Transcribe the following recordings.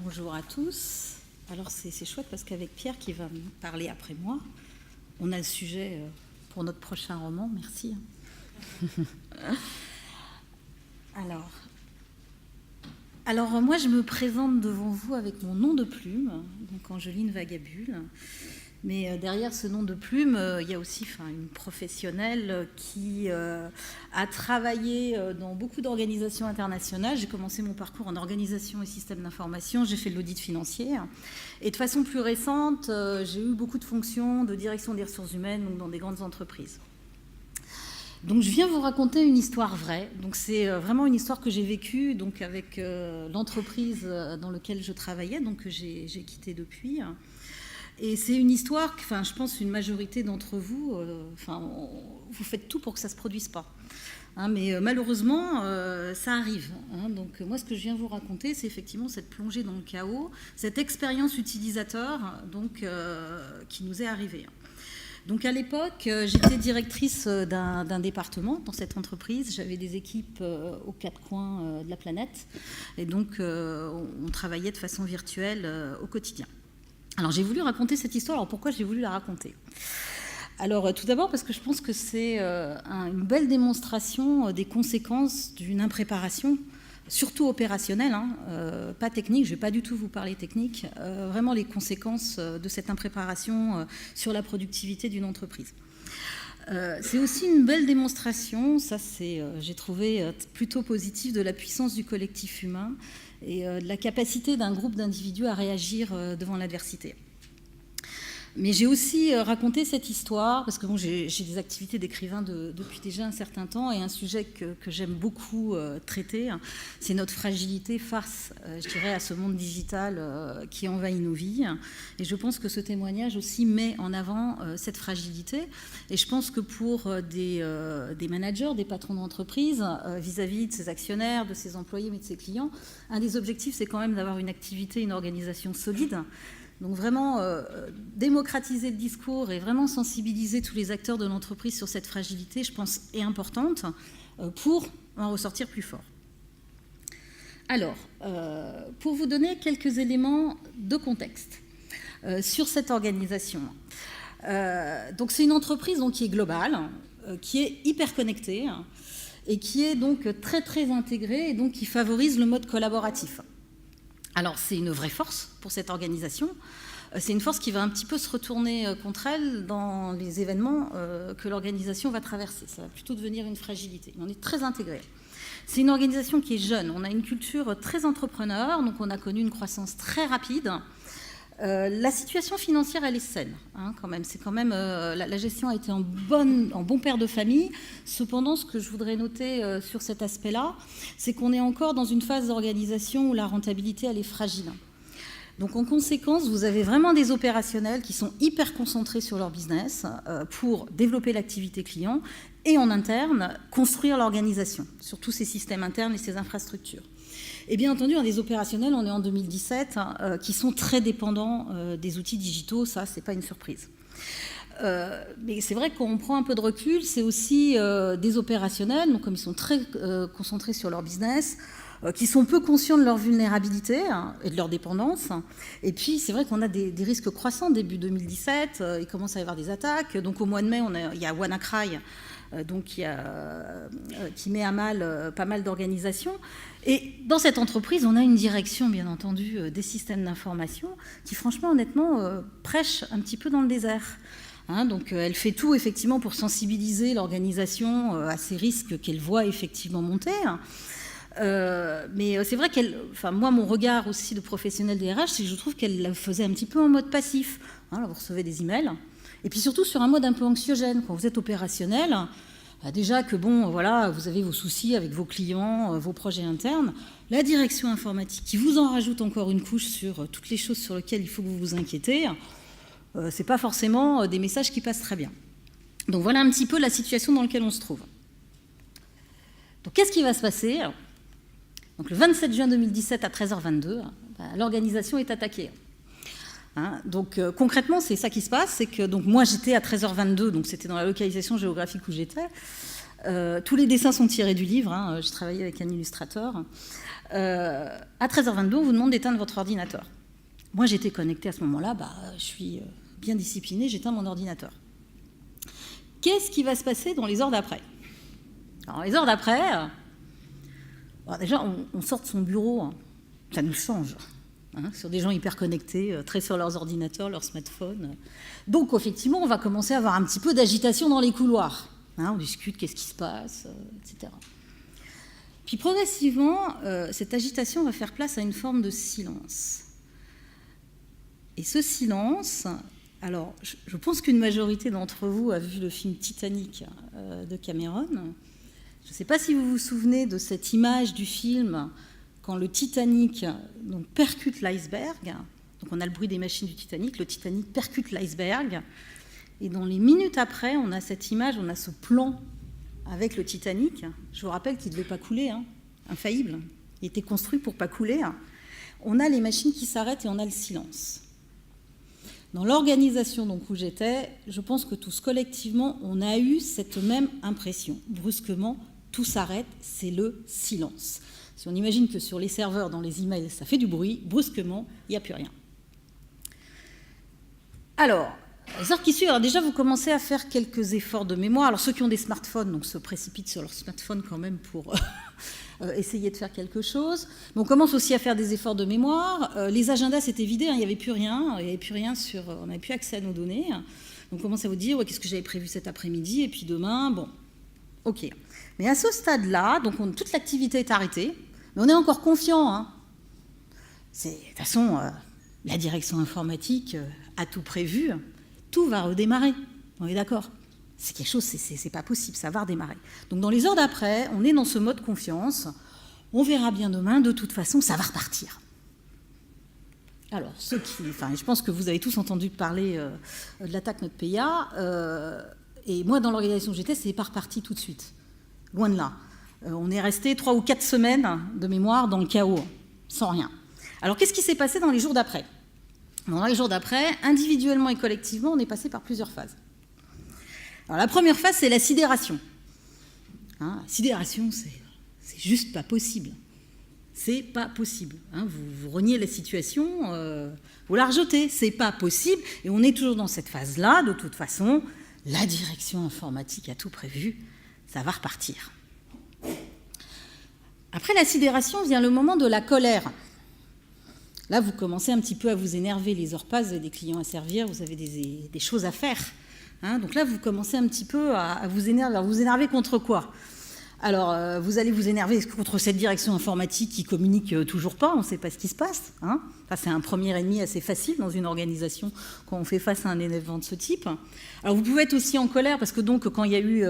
Bonjour à tous. Alors c'est chouette parce qu'avec Pierre qui va me parler après moi, on a le sujet pour notre prochain roman. Merci. Alors moi je me présente devant vous avec mon nom de plume, donc Angeline Vagabule. Mais derrière ce nom de plume, il y a aussi une professionnelle qui a travaillé dans beaucoup d'organisations internationales. J'ai commencé mon parcours en organisation et système d'information, j'ai fait de l'audit financier. Et de façon plus récente, j'ai eu beaucoup de fonctions de direction des ressources humaines donc dans des grandes entreprises. Donc je viens vous raconter une histoire vraie. Donc c'est vraiment une histoire que j'ai vécue donc avec l'entreprise dans laquelle je travaillais, donc que j'ai quitté depuis. Et c'est une histoire que, je pense, une majorité d'entre vous, vous faites tout pour que ça ne se produise pas. Mais malheureusement, ça arrive. Donc moi, ce que je viens vous raconter, c'est effectivement cette plongée dans le chaos, cette expérience utilisateur donc, qui nous est arrivée. Donc à l'époque, j'étais directrice d'un département dans cette entreprise. J'avais des équipes aux quatre coins de la planète. Et donc, on travaillait de façon virtuelle au quotidien. Alors j'ai voulu raconter cette histoire. Alors pourquoi j'ai voulu la raconter ? Alors tout d'abord parce que je pense que c'est une belle démonstration des conséquences d'une impréparation, surtout opérationnelle, pas technique, je ne vais pas du tout vous parler technique, vraiment les conséquences de cette impréparation sur la productivité d'une entreprise. C'est aussi une belle démonstration, ça j'ai trouvé plutôt positif, de la puissance du collectif humain et de la capacité d'un groupe d'individus à réagir devant l'adversité. Mais j'ai aussi raconté cette histoire, parce que j'ai des activités d'écrivain depuis déjà un certain temps, et un sujet que j'aime beaucoup traiter, c'est notre fragilité face, je dirais, à ce monde digital qui envahit nos vies. Et je pense que ce témoignage aussi met en avant cette fragilité. Et je pense que pour des managers, des patrons d'entreprise, vis-à-vis de ses actionnaires, de ses employés, mais de ses clients, un des objectifs, c'est quand même d'avoir une activité, une organisation solide. Donc vraiment démocratiser le discours et vraiment sensibiliser tous les acteurs de l'entreprise sur cette fragilité, je pense, est importante pour en ressortir plus fort. Alors, pour vous donner quelques éléments de contexte sur cette organisation. Donc c'est une entreprise donc, qui est globale, qui est hyper connectée et qui est donc très très intégrée et donc qui favorise le mode collaboratif. Alors, c'est une vraie force pour cette organisation. C'est une force qui va un petit peu se retourner contre elle dans les événements que l'organisation va traverser. Ça va plutôt devenir une fragilité. On est très intégrés. C'est une organisation qui est jeune. On a une culture très entrepreneur, donc on a connu une croissance très rapide. La situation financière, elle est saine, quand même. C'est quand même la gestion a été en bon père de famille. Cependant, ce que je voudrais noter sur cet aspect-là, c'est qu'on est encore dans une phase d'organisation où la rentabilité, elle est fragile. Donc, en conséquence, vous avez vraiment des opérationnels qui sont hyper concentrés sur leur business pour développer l'activité client et en interne, construire l'organisation sur tous ces systèmes internes et ces infrastructures. Et bien entendu, des opérationnels, on est en 2017, qui sont très dépendants des outils digitaux, ça, c'est pas une surprise. Mais c'est vrai qu'on prend un peu de recul, c'est aussi des opérationnels, donc comme ils sont très concentrés sur leur business, qui sont peu conscients de leur vulnérabilité et de leur dépendance. Et puis, c'est vrai qu'on a des risques croissants. Début 2017, il commence à y avoir des attaques. Donc, au mois de mai, il y a WannaCry, donc qui met à mal pas mal d'organisations. Et dans cette entreprise, on a une direction, bien entendu, des systèmes d'information qui, franchement, honnêtement, prêche un petit peu dans le désert. Donc, elle fait tout, effectivement, pour sensibiliser l'organisation à ces risques qu'elle voit effectivement monter. Mais c'est vrai moi, mon regard aussi de professionnel des RH, c'est que je trouve qu'elle le faisait un petit peu en mode passif. Là, vous recevez des emails. Et puis surtout sur un mode un peu anxiogène. Quand vous êtes opérationnel, déjà que vous avez vos soucis avec vos clients, vos projets internes, la direction informatique qui vous en rajoute encore une couche sur toutes les choses sur lesquelles il faut que vous vous inquiétez, c'est pas forcément des messages qui passent très bien. Donc voilà un petit peu la situation dans laquelle on se trouve. Donc qu'est-ce qui va se passer ? Donc le 27 juin 2017 à 13h22, l'organisation est attaquée. Hein, donc concrètement, c'est ça qui se passe, c'est que donc, moi j'étais à 13h22, donc c'était dans la localisation géographique où j'étais. Tous les dessins sont tirés du livre, hein, je travaillais avec un illustrateur. À 13h22, on vous demande d'éteindre votre ordinateur. Moi j'étais connectée à ce moment-là, je suis bien disciplinée, j'éteins mon ordinateur. Qu'est-ce qui va se passer dans les heures d'après? Alors les heures d'après, déjà on sort de son bureau, hein, ça nous change. Hein, sur des gens hyper connectés, très sur leurs ordinateurs, leurs smartphones. Donc, effectivement, on va commencer à avoir un petit peu d'agitation dans les couloirs. Hein, on discute, qu'est-ce qui se passe, etc. Puis, progressivement, cette agitation va faire place à une forme de silence. Et ce silence, alors, je pense qu'une majorité d'entre vous a vu le film Titanic de Cameron. Je ne sais pas si vous vous souvenez de cette image du film quand le Titanic donc, percute l'iceberg, donc on a le bruit des machines du Titanic, le Titanic percute l'iceberg, et dans les minutes après, on a cette image, on a ce plan avec le Titanic. Je vous rappelle qu'il ne devait pas couler, hein, infaillible, il était construit pour ne pas couler. On a les machines qui s'arrêtent et on a le silence. Dans l'organisation donc, où j'étais, je pense que tous collectivement, on a eu cette même impression. Brusquement, tout s'arrête, c'est le silence. Si on imagine que sur les serveurs, dans les emails, ça fait du bruit, brusquement, il n'y a plus rien. Alors, les heures qui suivent, alors déjà, vous commencez à faire quelques efforts de mémoire. Alors, ceux qui ont des smartphones, donc se précipitent sur leur smartphone quand même pour essayer de faire quelque chose. Mais on commence aussi à faire des efforts de mémoire. Les agendas s'étaient vidés, hein, il n'y avait plus rien. Il n'y avait plus rien on n'avait plus accès à nos données. Donc, on commence à vous dire, ouais, qu'est-ce que j'avais prévu cet après-midi, et puis demain, bon, ok. Mais à ce stade-là, donc toute l'activité est arrêtée. Mais on est encore confiant. Hein. De toute façon, la direction informatique a tout prévu. Tout va redémarrer. On est d'accord? C'est quelque chose, c'est pas possible, ça va redémarrer. Donc dans les heures d'après, on est dans ce mode confiance. On verra bien demain, de toute façon, ça va repartir. Alors, je pense que vous avez tous entendu parler de l'attaque NotPetya. Et moi, dans l'organisation où j'étais, c'est pas reparti tout de suite. Loin de là. On est resté 3 ou 4 semaines de mémoire dans le chaos, sans rien. Alors, qu'est-ce qui s'est passé dans les jours d'après? Dans les jours d'après, individuellement et collectivement, on est passé par plusieurs phases. Alors, la première phase, c'est la sidération. Hein, la sidération, c'est juste pas possible. C'est pas possible. Hein, vous reniez la situation, vous la rejetez. C'est pas possible. Et on est toujours dans cette phase-là. De toute façon, la direction informatique a tout prévu. Ça va repartir. Après la sidération vient le moment de la colère. Là, vous commencez un petit peu à vous énerver. Les heures passent, vous avez des clients à servir, vous avez des choses à faire. Hein, donc là, vous commencez un petit peu à vous énerver. Alors, vous énervez contre quoi? Alors, vous allez vous énerver contre cette direction informatique qui communique toujours pas, on ne sait pas ce qui se passe. Hein. Enfin, c'est un premier ennemi assez facile dans une organisation quand on fait face à un événement de ce type. Alors, vous pouvez être aussi en colère parce que donc, quand il y a eu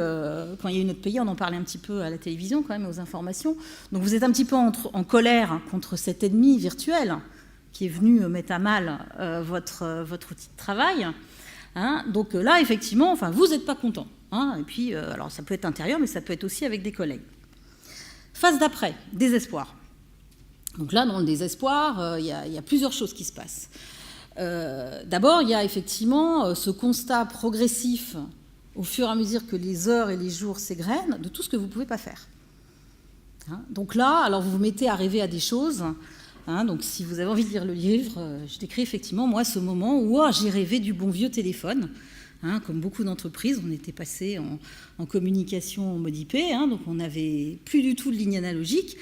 notre pays, on en parlait un petit peu à la télévision quand même, aux informations. Donc, vous êtes un petit peu en colère contre cet ennemi virtuel qui est venu mettre à mal votre outil de travail. Hein. Donc là, effectivement, vous n'êtes pas content. Hein, et puis, alors ça peut être intérieur, mais ça peut être aussi avec des collègues. Phase d'après, désespoir. Donc là, dans le désespoir, il y a plusieurs choses qui se passent. D'abord, il y a effectivement ce constat progressif, au fur et à mesure que les heures et les jours s'égrènent, de tout ce que vous ne pouvez pas faire. Hein, donc là, alors vous vous mettez à rêver à des choses. Hein, donc si vous avez envie de lire le livre, je décris effectivement, moi, ce moment où j'ai rêvé du bon vieux téléphone. Hein, comme beaucoup d'entreprises, on était passé en communication en mode IP, hein, donc on n'avait plus du tout de ligne analogique.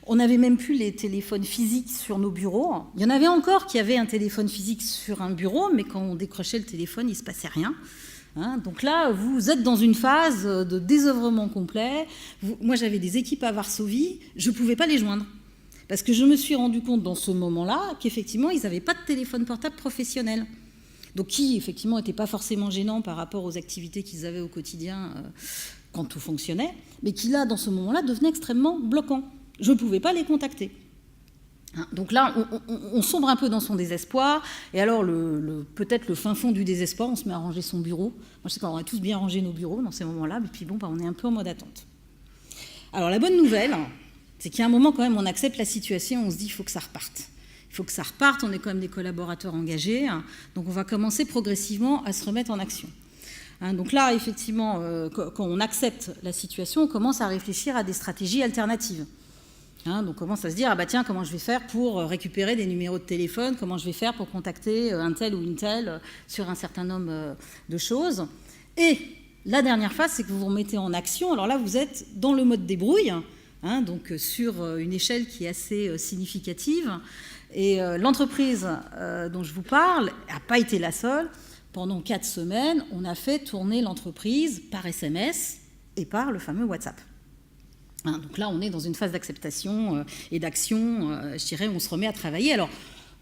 On n'avait même plus les téléphones physiques sur nos bureaux. Il y en avait encore qui avaient un téléphone physique sur un bureau, mais quand on décrochait le téléphone, il ne se passait rien. Hein, donc là, vous êtes dans une phase de désœuvrement complet. Moi, j'avais des équipes à Varsovie, je ne pouvais pas les joindre. Parce que je me suis rendu compte dans ce moment-là qu'effectivement, ils n'avaient pas de téléphone portable professionnel. Donc qui, effectivement, n'était pas forcément gênant par rapport aux activités qu'ils avaient au quotidien quand tout fonctionnait, mais qui, là, dans ce moment-là, devenait extrêmement bloquant. Je ne pouvais pas les contacter. Hein, donc là, on sombre un peu dans son désespoir, et alors, peut-être le fin fond du désespoir, on se met à ranger son bureau. Moi, je sais qu'on aurait tous bien rangé nos bureaux dans ces moments-là, mais puis bon, on est un peu en mode attente. Alors, la bonne nouvelle, c'est qu'il y a un moment, quand même, on accepte la situation, on se dit, il faut que ça reparte. il faut que ça reparte, on est quand même des collaborateurs engagés, donc on va commencer progressivement à se remettre en action. Donc là, effectivement, quand on accepte la situation, on commence à réfléchir à des stratégies alternatives. Donc on commence à se dire, ah bah tiens, comment je vais faire pour récupérer des numéros de téléphone, comment je vais faire pour contacter un tel ou une telle sur un certain nombre de choses. Et la dernière phase, c'est que vous vous remettez en action. Alors là, vous êtes dans le mode débrouille, donc sur une échelle qui est assez significative. Et l'entreprise dont je vous parle n'a pas été la seule. Pendant 4 semaines, on a fait tourner l'entreprise par SMS et par le fameux WhatsApp. Donc là, on est dans une phase d'acceptation et d'action. Je dirais, on se remet à travailler. Alors,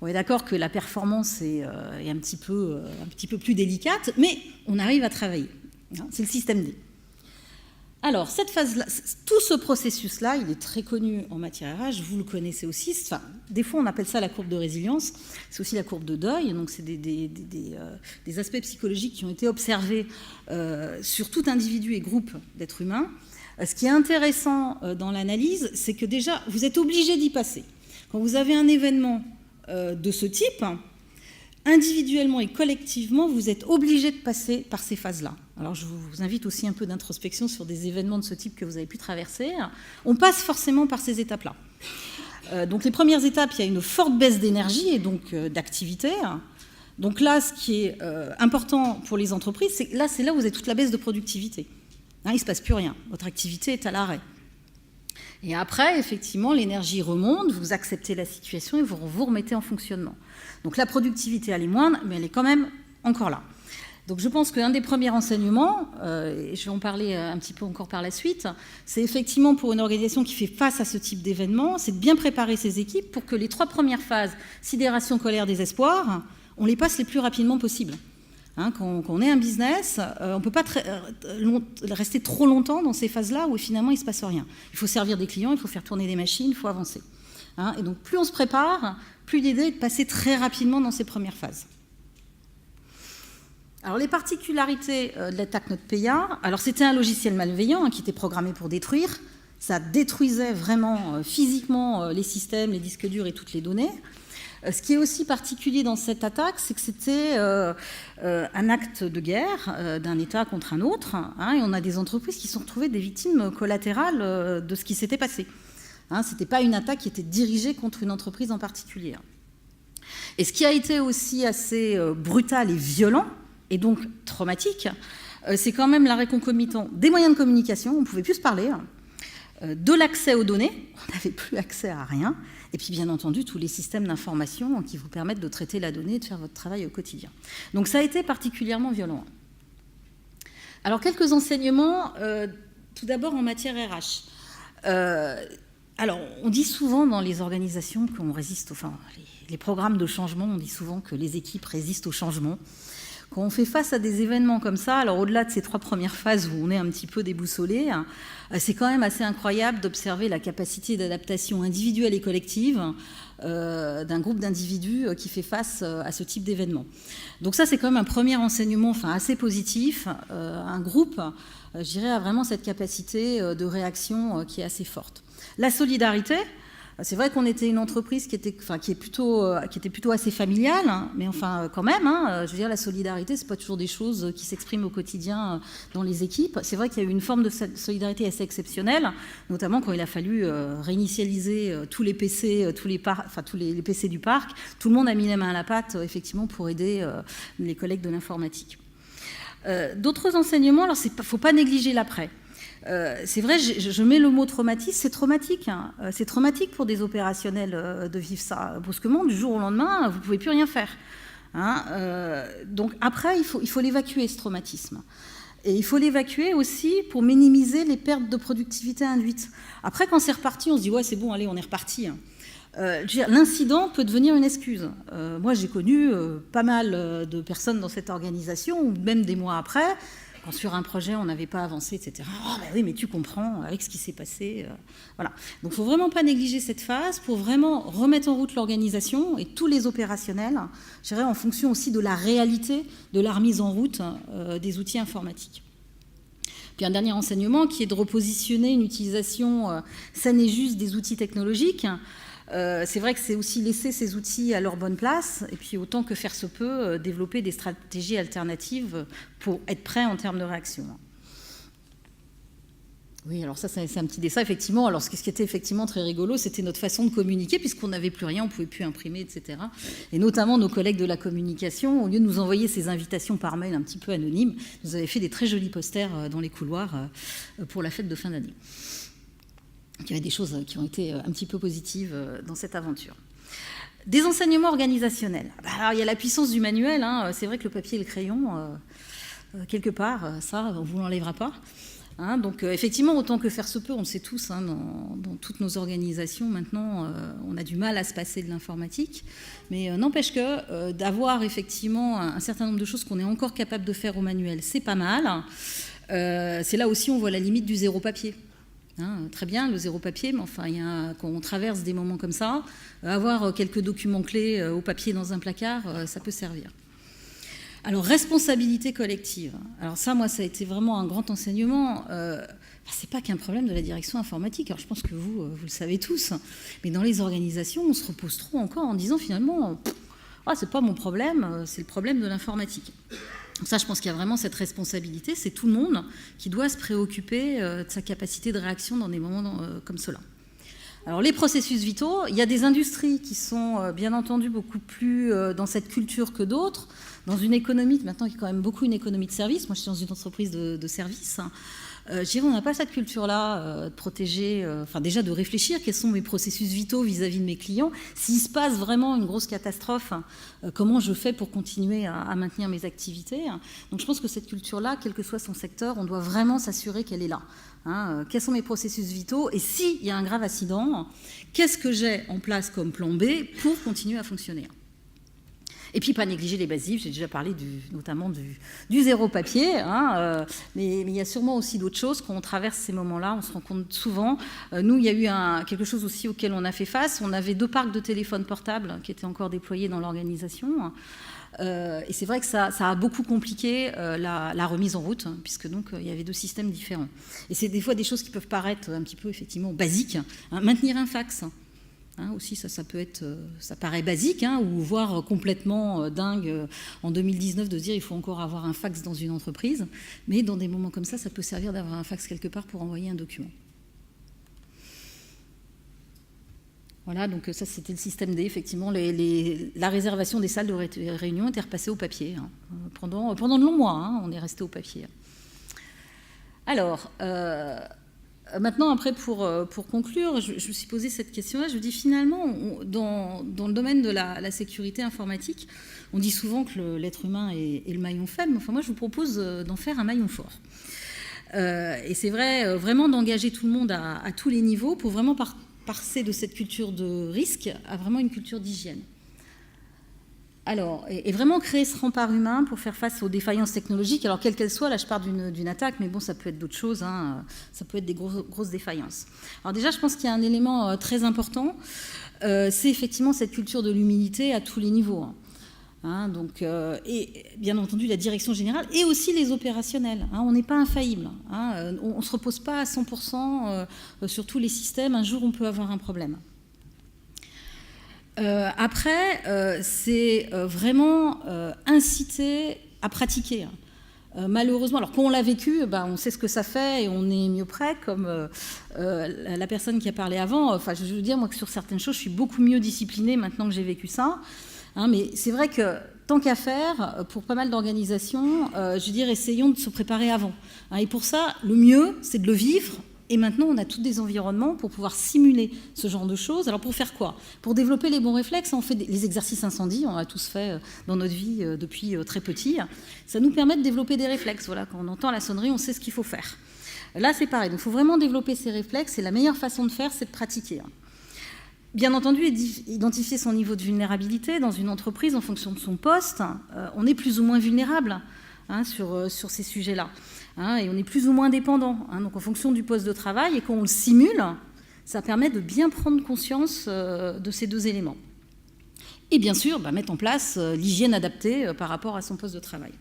on est d'accord que la performance est un petit peu plus délicate, mais on arrive à travailler. C'est le système D. Alors, cette phase-là, tout ce processus-là, il est très connu en matière RH, vous le connaissez aussi. Enfin, des fois, on appelle ça la courbe de résilience. C'est aussi la courbe de deuil. Donc, c'est des aspects psychologiques qui ont été observés sur tout individu et groupe d'êtres humains. Ce qui est intéressant dans l'analyse, c'est que déjà, vous êtes obligé d'y passer. Quand vous avez un événement de ce type, individuellement et collectivement, vous êtes obligé de passer par ces phases-là. Alors, je vous invite aussi un peu d'introspection sur des événements de ce type que vous avez pu traverser. On passe forcément par ces étapes-là. Donc, les premières étapes, il y a une forte baisse d'énergie et donc d'activité. Donc là, ce qui est important pour les entreprises, c'est là où vous avez toute la baisse de productivité. Il ne se passe plus rien. Votre activité est à l'arrêt. Et après, effectivement, l'énergie remonte, vous acceptez la situation et vous vous remettez en fonctionnement. Donc la productivité, elle est moindre, mais elle est quand même encore là. Donc je pense qu'un des premiers enseignements, et je vais en parler un petit peu encore par la suite, c'est effectivement pour une organisation qui fait face à ce type d'événement, c'est de bien préparer ses équipes pour que les 3 premières phases, sidération, colère, désespoir, on les passe les plus rapidement possible. Quand on est un business, on ne peut pas rester trop longtemps dans ces phases-là où finalement il ne se passe rien. Il faut servir des clients, il faut faire tourner des machines, il faut avancer. Et donc plus on se prépare, plus l'idée est de passer très rapidement dans ces premières phases. Alors les particularités de l'attaque NotPetya, alors c'était un logiciel malveillant qui était programmé pour détruire. Ça détruisait vraiment physiquement les systèmes, les disques durs et toutes les données. Ce qui est aussi particulier dans cette attaque, c'est que c'était un acte de guerre d'un État contre un autre, et on a des entreprises qui sont retrouvées des victimes collatérales de ce qui s'était passé. Ce n'était pas une attaque qui était dirigée contre une entreprise en particulier. Et ce qui a été aussi assez brutal et violent, et donc traumatique, c'est quand même l'arrêt concomitant des moyens de communication, on ne pouvait plus se parler, de l'accès aux données, on n'avait plus accès à rien, et puis bien entendu tous les systèmes d'information qui vous permettent de traiter la donnée et de faire votre travail au quotidien. Donc ça a été particulièrement violent. Alors quelques enseignements, tout d'abord en matière RH. Alors on dit souvent dans les organisations qu'on résiste, enfin les programmes de changement, on dit souvent que les équipes résistent au changement. Quand on fait face à des événements comme ça, alors au-delà de ces 3 premières phases où on est un petit peu déboussolé, c'est quand même assez incroyable d'observer la capacité d'adaptation individuelle et collective d'un groupe d'individus qui fait face à ce type d'événement. Donc ça, c'est quand même un premier enseignement assez positif. Un groupe, je dirais, a vraiment cette capacité de réaction qui est assez forte. La solidarité. C'est vrai qu'on était une entreprise qui était plutôt assez familiale, mais enfin quand même, je veux dire, la solidarité, c'est pas toujours des choses qui s'expriment au quotidien dans les équipes. C'est vrai qu'il y a eu une forme de solidarité assez exceptionnelle, notamment quand il a fallu réinitialiser tous les PC, les PC du parc. Tout le monde a mis les mains à la pâte, effectivement, pour aider les collègues de l'informatique. D'autres enseignements, alors il ne faut pas négliger l'après. C'est vrai, je mets le mot traumatisme, c'est traumatique. C'est traumatique pour des opérationnels de vivre ça. Brusquement, du jour au lendemain, vous ne pouvez plus rien faire. Donc après, il faut l'évacuer, ce traumatisme. Et il faut l'évacuer aussi pour minimiser les pertes de productivité induites. Après, quand c'est reparti, on se dit « ouais, c'est bon, allez, on est reparti ». L'incident peut devenir une excuse. Moi, j'ai connu pas mal de personnes dans cette organisation, ou même des mois après, quand sur un projet, on n'avait pas avancé, etc. « Oh, ben oui, mais tu comprends, avec ce qui s'est passé. » Voilà. Donc, il ne faut vraiment pas négliger cette phase pour vraiment remettre en route l'organisation et tous les opérationnels, je dirais, en fonction aussi de la réalité de la remise en route des outils informatiques. Puis un dernier enseignement qui est de repositionner une utilisation saine et juste des outils technologiques. c'est vrai que c'est aussi laisser ces outils à leur bonne place, et puis autant que faire se peut, développer des stratégies alternatives pour être prêt en termes de réaction. Oui, alors ça, c'est un petit dessin, effectivement. Alors, ce qui était effectivement très rigolo, c'était notre façon de communiquer, puisqu'on n'avait plus rien, on ne pouvait plus imprimer, etc. Et notamment, nos collègues de la communication, au lieu de nous envoyer ces invitations par mail un petit peu anonymes, nous avaient fait des très jolis posters dans les couloirs pour la fête de fin d'année. Il y avait des choses qui ont été un petit peu positives dans cette aventure. Des enseignements organisationnels. Alors, il y a la puissance du manuel. C'est vrai que le papier et le crayon, quelque part, ça, on ne vous l'enlèvera pas. Donc effectivement, autant que faire se peut, on le sait tous, dans toutes nos organisations, maintenant, on a du mal à se passer de l'informatique. Mais n'empêche que d'avoir effectivement un certain nombre de choses qu'on est encore capable de faire au manuel, c'est pas mal. C'est là aussi on voit la limite du zéro papier. Très bien, le zéro papier, mais enfin, quand on traverse des moments comme ça, avoir quelques documents clés au papier dans un placard, ça peut servir. Alors, responsabilité collective. Alors ça, moi, ça a été vraiment un grand enseignement. C'est pas qu'un problème de la direction informatique. Alors, je pense que vous le savez tous. Mais dans les organisations, on se repose trop encore en disant finalement, c'est pas mon problème, c'est le problème de l'informatique. Ça, je pense qu'il y a vraiment cette responsabilité. C'est tout le monde qui doit se préoccuper de sa capacité de réaction dans des moments comme cela. Alors, les processus vitaux, il y a des industries qui sont bien entendu beaucoup plus dans cette culture que d'autres. Dans une économie, maintenant, qui est quand même beaucoup une économie de service. Moi, je suis dans une entreprise de service. Je dirais, on n'a pas cette culture-là de protéger, déjà de réfléchir quels sont mes processus vitaux vis-à-vis de mes clients. S'il se passe vraiment une grosse catastrophe, comment je fais pour continuer à maintenir mes activités. Donc je pense que cette culture-là, quel que soit son secteur, on doit vraiment s'assurer qu'elle est là. Quels sont mes processus vitaux? Et s'il y a un grave accident, qu'est-ce que j'ai en place comme plan B pour continuer à fonctionner? Et puis, pas négliger les basiques, j'ai déjà parlé notamment du zéro papier, mais il y a sûrement aussi d'autres choses. Quand on traverse ces moments-là, on se rend compte souvent. Nous, il y a eu quelque chose aussi auquel on a fait face. On avait 2 parcs de téléphones portables qui étaient encore déployés dans l'organisation. Et c'est vrai que ça a beaucoup compliqué la remise en route, puisque donc il y avait 2 systèmes différents. Et c'est des fois des choses qui peuvent paraître un petit peu, effectivement, basiques. Maintenir un fax. Aussi, ça peut être, ça paraît basique, ou voire complètement dingue en 2019 de se dire il faut encore avoir un fax dans une entreprise, mais dans des moments comme ça peut servir d'avoir un fax quelque part pour envoyer un document. Voilà, donc ça c'était le système D, effectivement, la réservation des salles de réunion était repassée au papier. Pendant de longs mois, on est resté au papier. Alors... Maintenant, après, pour conclure, je me suis posé cette question-là. Je me dis finalement, dans le domaine de la sécurité informatique, on dit souvent que l'être humain est le maillon faible. Enfin, moi, je vous propose d'en faire un maillon fort. Et c'est vrai, vraiment d'engager tout le monde à tous les niveaux pour vraiment passer de cette culture de risque à vraiment une culture d'hygiène. Alors, et vraiment créer ce rempart humain pour faire face aux défaillances technologiques, alors quelle qu'elle soit, là je parle d'une attaque, mais bon, ça peut être d'autres choses, ça peut être des grosses défaillances. Alors déjà, je pense qu'il y a un élément très important, c'est effectivement cette culture de l'humilité à tous les niveaux. Donc, et bien entendu, la direction générale et aussi les opérationnels. On n'est pas infaillible. On ne se repose pas à 100% sur tous les systèmes. Un jour, on peut avoir un problème. Après, c'est vraiment inciter à pratiquer. Malheureusement, alors quand on l'a vécu, on sait ce que ça fait et on est mieux prêt, comme la personne qui a parlé avant. Enfin, je veux dire, moi, que sur certaines choses, je suis beaucoup mieux disciplinée maintenant que j'ai vécu ça. Mais c'est vrai que tant qu'à faire, pour pas mal d'organisations, je veux dire, essayons de se préparer avant. Et pour ça, le mieux, c'est de le vivre. Et maintenant, on a tous des environnements pour pouvoir simuler ce genre de choses. Alors, pour faire quoi? Pour développer les bons réflexes, on fait les exercices incendie, on l'a tous fait dans notre vie depuis très petit. Ça nous permet de développer des réflexes. Voilà, quand on entend la sonnerie, on sait ce qu'il faut faire. Là, c'est pareil. Donc, il faut vraiment développer ces réflexes. Et la meilleure façon de faire, c'est de pratiquer. Bien entendu, identifier son niveau de vulnérabilité dans une entreprise en fonction de son poste. On est plus ou moins vulnérable sur ces sujets-là. Et on est plus ou moins dépendant. Donc en fonction du poste de travail, et quand on le simule, ça permet de bien prendre conscience de ces 2 éléments. Et bien sûr, mettre en place l'hygiène adaptée par rapport à son poste de travail.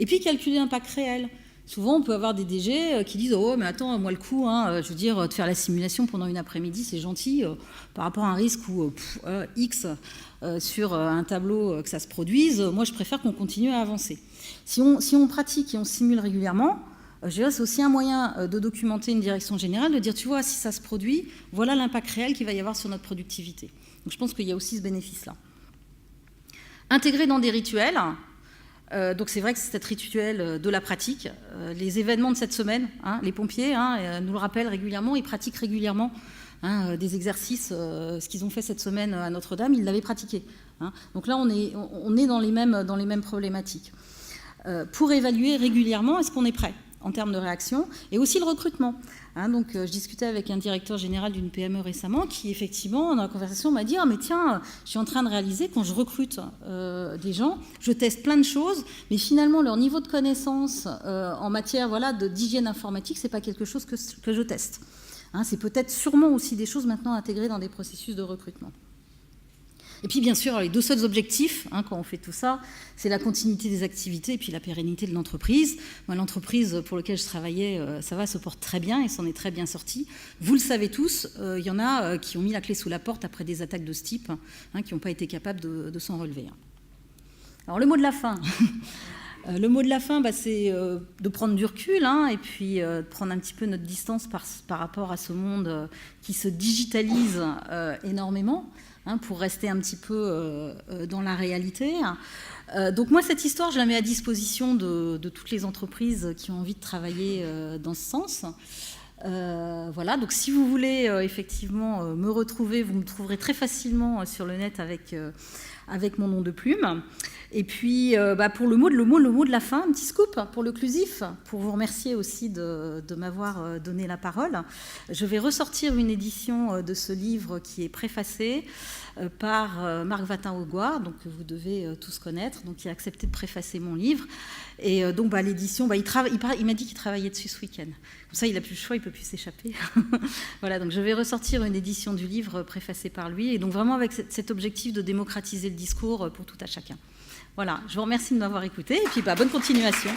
Et puis calculer l'impact réel Souvent, on peut avoir des DG qui disent « Oh, mais attends, moi le coup, je veux dire, de faire la simulation pendant une après-midi, c'est gentil, par rapport à un risque où X sur un tableau que ça se produise, moi je préfère qu'on continue à avancer. » Si on pratique et on simule régulièrement, je dirais c'est aussi un moyen de documenter une direction générale, de dire « Tu vois, si ça se produit, voilà l'impact réel qu'il va y avoir sur notre productivité. » Donc je pense qu'il y a aussi ce bénéfice-là. Intégrer dans des rituels. Donc c'est vrai que c'est cet rituel de la pratique. Les événements de cette semaine, les pompiers nous le rappellent régulièrement, ils pratiquent régulièrement des exercices. Ce qu'ils ont fait cette semaine à Notre-Dame, ils l'avaient pratiqué. Donc là, on est dans les mêmes problématiques. Pour évaluer régulièrement, est-ce qu'on est prêt en termes de réaction, et aussi le recrutement. Donc, je discutais avec un directeur général d'une PME récemment qui, effectivement, dans la conversation, m'a dit « Ah, mais tiens, je suis en train de réaliser, quand je recrute des gens, je teste plein de choses, mais finalement, leur niveau de connaissance en matière d'hygiène informatique, ce n'est pas quelque chose que je teste. C'est peut-être sûrement aussi des choses maintenant intégrées dans des processus de recrutement. » Et puis, bien sûr, les deux seuls objectifs, quand on fait tout ça, c'est la continuité des activités et puis la pérennité de l'entreprise. Moi, l'entreprise pour laquelle je travaillais, ça va, se porte très bien et s'en est très bien sortie. Vous le savez tous, il y en a qui ont mis la clé sous la porte après des attaques de ce type, qui n'ont pas été capables de s'en relever. Alors, le mot de la fin. Le mot de la fin, c'est de prendre du recul et puis de prendre un petit peu notre distance par rapport à ce monde qui se digitalise énormément, pour rester un petit peu dans la réalité. Donc moi, cette histoire, je la mets à disposition de toutes les entreprises qui ont envie de travailler dans ce sens. Voilà, donc si vous voulez effectivement me retrouver, vous me trouverez très facilement sur le net avec mon nom de plume. Et puis, pour le mot de la fin, un petit scoop pour l'occlusif, pour vous remercier aussi de m'avoir donné la parole. Je vais ressortir une édition de ce livre qui est préfacé par Marc Watin-Augoire, donc que vous devez tous connaître, donc qui a accepté de préfacer mon livre. Et donc, l'édition, il m'a dit qu'il travaillait dessus ce week-end. Comme ça, il n'a plus le choix, il ne peut plus s'échapper. Voilà, donc je vais ressortir une édition du livre préfacé par lui, et donc vraiment avec cet objectif de démocratiser le discours pour tout à chacun. Voilà, je vous remercie de m'avoir écouté, et puis bonne continuation.